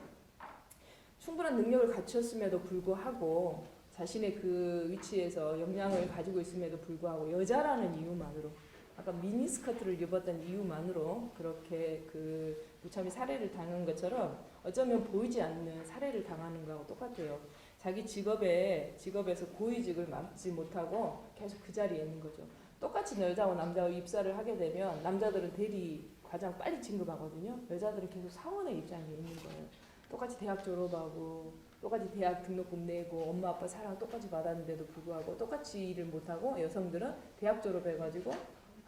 충분한 능력을 갖췄음에도 불구하고 자신의 그 위치에서 역량을 가지고 있음에도 불구하고 여자라는 이유만으로 아까 미니스커트를 입었던 이유만으로 그렇게 그 무참히 살해를 당한 것처럼 어쩌면 보이지 않는 살해를 당하는 거하고 똑같아요. 자기 직업에서 고위직을 맡지 못하고 계속 그 자리에 있는 거죠. 똑같이 여자와 남자와 입사를 하게 되면 남자들은 대리 과장 빨리 진급하거든요. 여자들은 계속 사원의 입장에 있는 거예요. 똑같이 대학 졸업하고 똑같이 대학 등록금 내고 엄마 아빠 사랑 똑같이 받았는데도 불구하고 똑같이 일을 못하고 여성들은 대학 졸업해가지고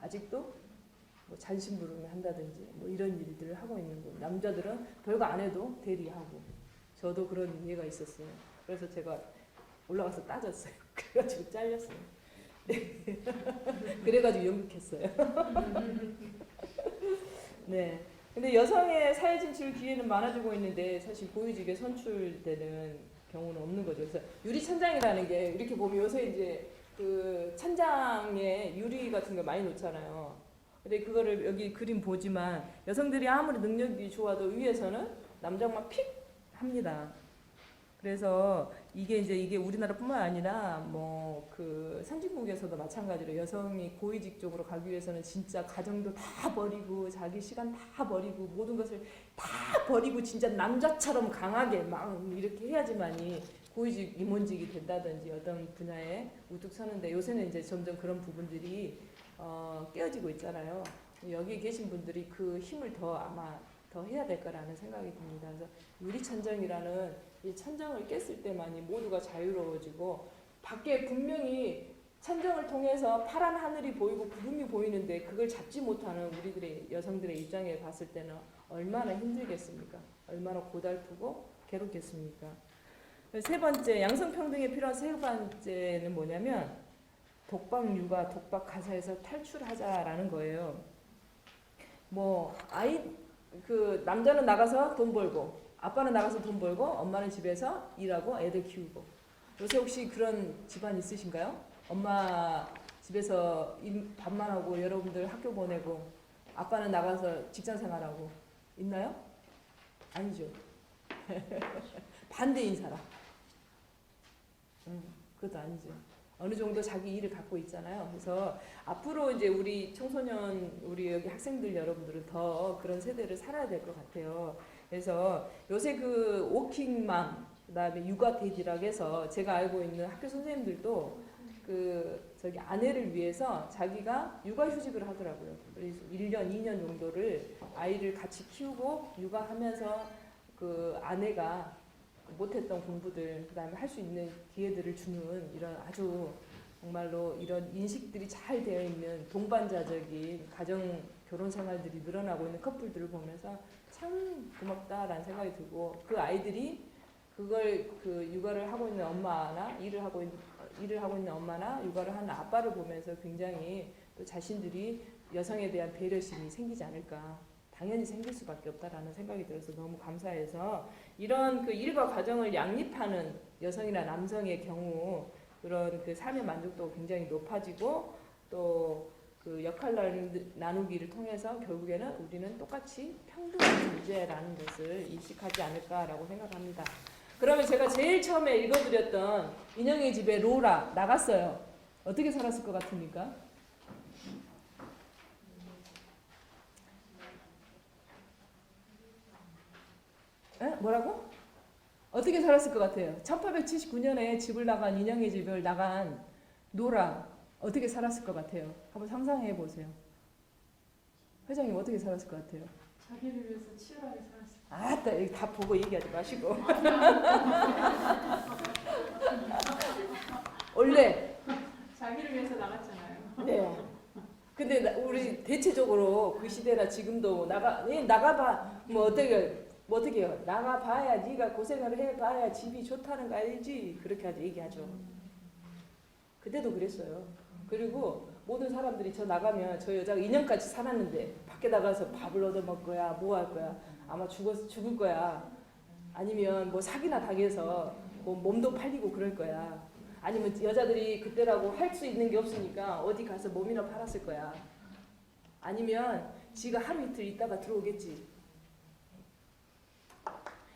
아직도 뭐 잔심부름을 한다든지 뭐 이런 일들을 하고 있는 거예요. 남자들은 별거 안 해도 대리하고 저도 그런 예가 있었어요. 그래서 제가 올라가서 따졌어요. 그래가지고 잘렸어요. 네. 그래가지고 연극했어요. 네. 근데 여성의 사회 진출 기회는 많아지고 있는데 사실 고위직에 선출되는 경우는 없는 거죠. 그래서 유리 천장이라는 게 이렇게 보면 요새 이제 그 천장에 유리 같은 거 많이 놓잖아요. 근데 그거를 여기 그림 보지만 여성들이 아무리 능력이 좋아도 위에서는 남자만 픽 합니다. 그래서 이게 우리나라뿐만 아니라 뭐 그 선진국에서도 마찬가지로 여성이 고위직 쪽으로 가기 위해서는 진짜 가정도 다 버리고 자기 시간 다 버리고 모든 것을 다 버리고 진짜 남자처럼 강하게 막 이렇게 해야지만이 고위직 임원직이 된다든지 어떤 분야에 우뚝 서는데 요새는 이제 점점 그런 부분들이 깨어지고 있잖아요. 여기 계신 분들이 그 힘을 아마 더 해야 될 거라는 생각이 듭니다. 그래서 유리천장이라는 이 천장을 깼을 때만이 모두가 자유로워지고 밖에 분명히 천장을 통해서 파란 하늘이 보이고 구름이 보이는데 그걸 잡지 못하는 우리들의 여성들의 입장에 봤을 때는 얼마나 힘들겠습니까? 얼마나 고달프고 괴롭겠습니까? 세 번째, 양성평등에 필요한 세 번째는 뭐냐면 독박 육아, 독박 가사에서 탈출하자라는 거예요. 그 남자는 나가서 돈 벌고 아빠는 나가서 돈 벌고 엄마는 집에서 일하고 애들 키우고 요새 혹시 그런 집안 있으신가요? 엄마 집에서 밥만 하고 여러분들 학교 보내고 아빠는 나가서 직장 생활하고 있나요? 아니죠. 반대인 사람. 그것도 아니죠. 어느 정도 자기 일을 갖고 있잖아요. 그래서 앞으로 이제 우리 청소년, 우리 여기 학생들 여러분들은 더 그런 세대를 살아야 될 것 같아요. 그래서 요새 그 워킹맘 그다음에 육아데디라고 해서 제가 알고 있는 학교 선생님들도 그 저기 아내를 위해서 자기가 육아휴직을 하더라고요. 그래서 1년, 2년 정도를 아이를 같이 키우고 육아하면서 그 아내가 못했던 공부들 그다음에 할 수 있는 기회들을 주는 이런 아주 정말로 이런 인식들이 잘 되어 있는 동반자적인 가정 결혼 생활들이 늘어나고 있는 커플들을 보면서 참 고맙다라는 생각이 들고 그 아이들이 그걸 그 육아를 하고 있는 엄마나 일을 하고 있는 엄마나 육아를 하는 아빠를 보면서 굉장히 또 자신들이 여성에 대한 배려심이 생기지 않을까. 당연히 생길 수밖에 없다라는 생각이 들어서 너무 감사해서 이런 그 일과 가정을 양립하는 여성이나 남성의 경우 그런 그 삶의 만족도가 굉장히 높아지고 또 그 역할 나누기를 통해서 결국에는 우리는 똑같이 평등한 존재라는 것을 인식하지 않을까라고 생각합니다. 그러면 제가 제일 처음에 읽어드렸던 인형의 집에 로라 나갔어요. 어떻게 살았을 것 같습니까? 에? 뭐라고? 어떻게 살았을 것 같아요? 1879년에 집을 나간 인형의 집을 나간 노라 어떻게 살았을 것 같아요? 한번 상상해 보세요. 회장님 어떻게 살았을 것 같아요?
자기를 위해서 치열하게 살았어요.
아따 여기 다 보고 얘기하지 마시고 원래
자기를 위해서 나갔잖아요.
네. 근데 우리 대체적으로 그 시대나 지금도 나가봐 뭐 어떻게 해요? 나가봐야 네가 고생을 해봐야 집이 좋다는 거 알지? 그렇게 얘기하죠. 그때도 그랬어요. 그리고 모든 사람들이 저 나가면 저 여자가 2년까지 살았는데 밖에 나가서 밥을 얻어먹을 거야 뭐 할 거야 아마 죽을 거야 아니면 뭐 사기나 당해서 뭐 몸도 팔리고 그럴 거야 아니면 여자들이 그때라고 할 수 있는 게 없으니까 어디 가서 몸이나 팔았을 거야 아니면 지가 하루 이틀 있다가 들어오겠지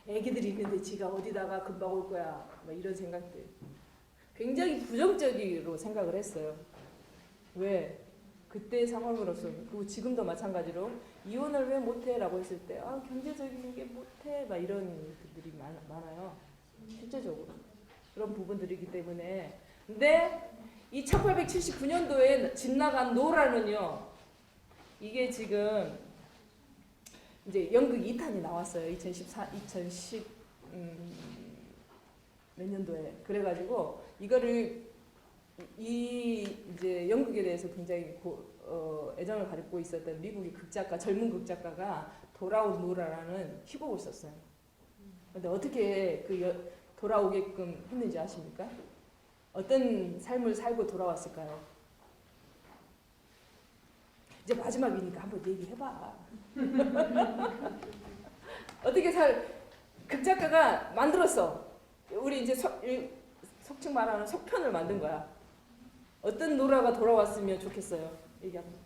애기들이 있는데 지가 어디다가 금방 올 거야 뭐 이런 생각들 굉장히 부정적으로 생각을 했어요. 왜? 그때 상황으로서 그리고 지금도 마찬가지로 이혼을 왜 못해? 라고 했을 때 경제적인 게 못해 막 이런 분들이 많아요. 실제적으로 그런 부분들이기 때문에 근데 이 1879년도에 집 나간 노라는요 이게 지금 이제 연극 2탄이 나왔어요. 2010 몇 년도에 그래가지고 이거를 이제 연극에 대해서 굉장히 애정을 가지고 있었던 미국의 극작가 젊은 극작가가 돌아온 노라라는 희곡을 썼어요. 근데 어떻게 그 돌아오게끔 했는지 아십니까? 어떤 삶을 살고 돌아왔을까요? 이제 마지막이니까 한번 얘기해봐. 어떻게 극작가가 만들었어. 우리 이제 속칭 말하는 속편을 만든 거야. 어떤 노라가 돌아왔으면 좋겠어요. 얘기합니다.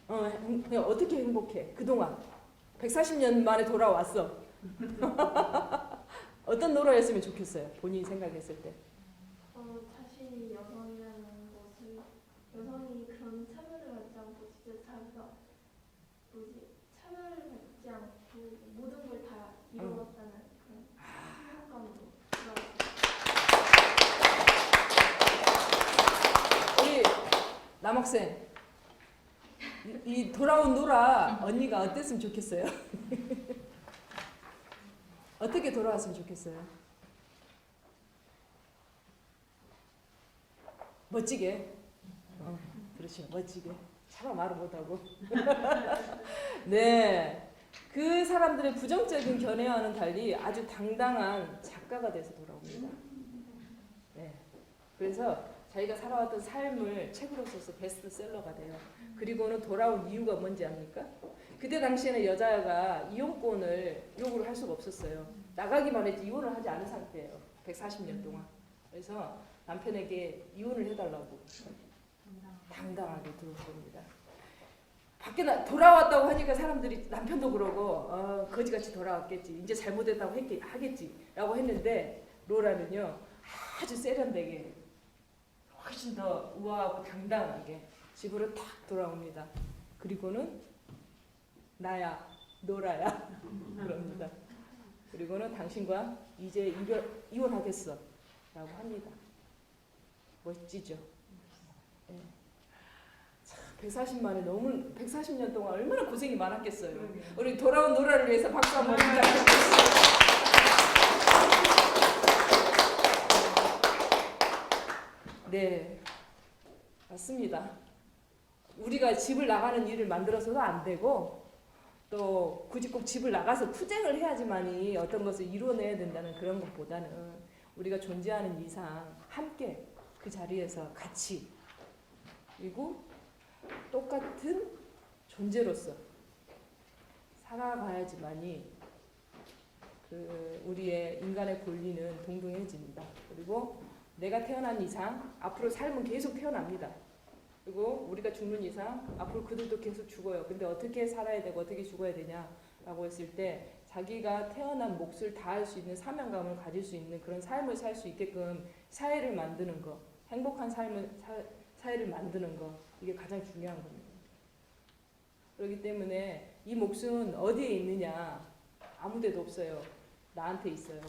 그냥 어떻게 행복해? 그동안 140년 만에 돌아왔어. 어떤 노라였으면 좋겠어요. 본인이 생각했을 때.
자신이 여성이라는 것을 여성이 그런 차별을 받지 않고 진짜 자기가 차별을 받지 않고 모든 걸 다 이루었다는 그런 행복감으로 돌아왔어요.
우리 남학생 이 돌아온 노라 언니가 어땠으면 좋겠어요? 어떻게 돌아왔으면 좋겠어요? 멋지게. 그렇죠. 멋지게. 차마 말을 못하고. 네. 그 사람들의 부정적인 견해와는 달리 아주 당당한 작가가 돼서 돌아옵니다. 네. 그래서 자기가 살아왔던 삶을 책으로 써서 베스트셀러가 돼요. 그리고는 돌아온 이유가 뭔지 압니까? 그때 당시에는 여자가 이혼권을 요구를 할 수가 없었어요. 나가기만 했지 이혼을 하지 않은 상태예요. 140년 동안. 그래서 남편에게 이혼을 해달라고 당당하게 들어온 겁니다. 밖에 돌아왔다고 하니까 사람들이 남편도 그러고 거지같이 돌아왔겠지. 이제 잘못했다고 하겠지 라고 했는데 로라는요. 아주 세련되게 훨씬 더 우아하고 당당하게 집으로 탁 돌아옵니다. 그리고는 나야, 노라야 그럽니다. 그리고는 당신과 이제 이혼하겠어 라고 합니다. 멋지죠? 네. 참 140만에 너무 140년 동안 얼마나 고생이 많았겠어요. 우리 돌아온 노라를 위해서 박수 한번 부탁드립니다. 네, 맞습니다. 우리가 집을 나가는 일을 만들어서도 안 되고 또 굳이 꼭 집을 나가서 투쟁을 해야지만이 어떤 것을 이뤄내야 된다는 그런 것보다는 우리가 존재하는 이상 함께 그 자리에서 같이 그리고 똑같은 존재로서 살아가야지만이 그 우리의 인간의 권리는 동등해집니다. 그리고 내가 태어난 이상 앞으로 삶은 계속 태어납니다. 그리고 우리가 죽는 이상 앞으로 그들도 계속 죽어요. 근데 어떻게 살아야 되고 어떻게 죽어야 되냐라고 했을 때 자기가 태어난 몫을 다할 수 있는 사명감을 가질 수 있는 그런 삶을 살 수 있게끔 사회를 만드는 거, 행복한 사회를 만드는 거 이게 가장 중요한 겁니다. 그렇기 때문에 이 몫은 어디에 있느냐? 아무데도 없어요. 나한테 있어요.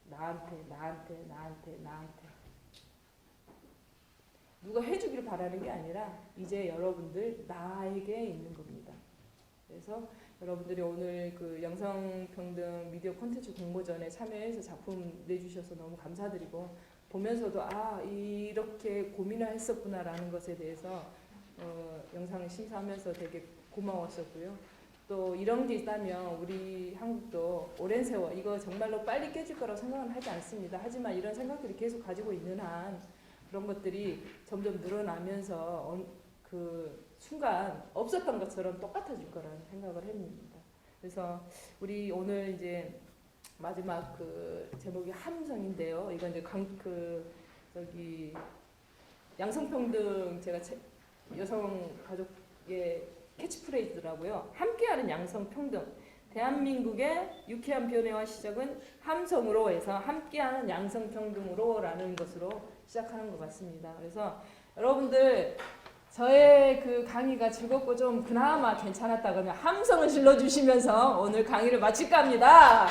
나한테. 누가 해주기를 바라는 게 아니라 이제 여러분들 나에게 있는 겁니다. 그래서 여러분들이 오늘 그 양성평등 미디어 콘텐츠 공모전에 참여해서 작품 내주셔서 너무 감사드리고 보면서도 아 이렇게 고민을 했었구나라는 것에 대해서 영상을 심사하면서 되게 고마웠었고요. 또 이런 게 있다면 우리 한국도 오랜 세월 이거 정말로 빨리 깨질 거라고 생각은 하지 않습니다. 하지만 이런 생각들이 계속 가지고 있는 한 그런 것들이 점점 늘어나면서 그 순간 없었던 것처럼 똑같아질 거라는 생각을 합니다. 그래서 우리 오늘 이제 마지막 그 제목이 함성인데요. 이건 이제 양성평등 제가 여성 가족의 캐치프레이즈더라고요. 함께하는 양성평등. 대한민국의 유쾌한 변화와 시작은 함성으로 해서 함께하는 양성평등으로라는 것으로 시작하는 것 같습니다. 그래서 여러분들 저의 그 강의가 즐겁고 좀 그나마 괜찮았다 그러면 함성을 질러주시면서 오늘 강의를 마칠까 합니다.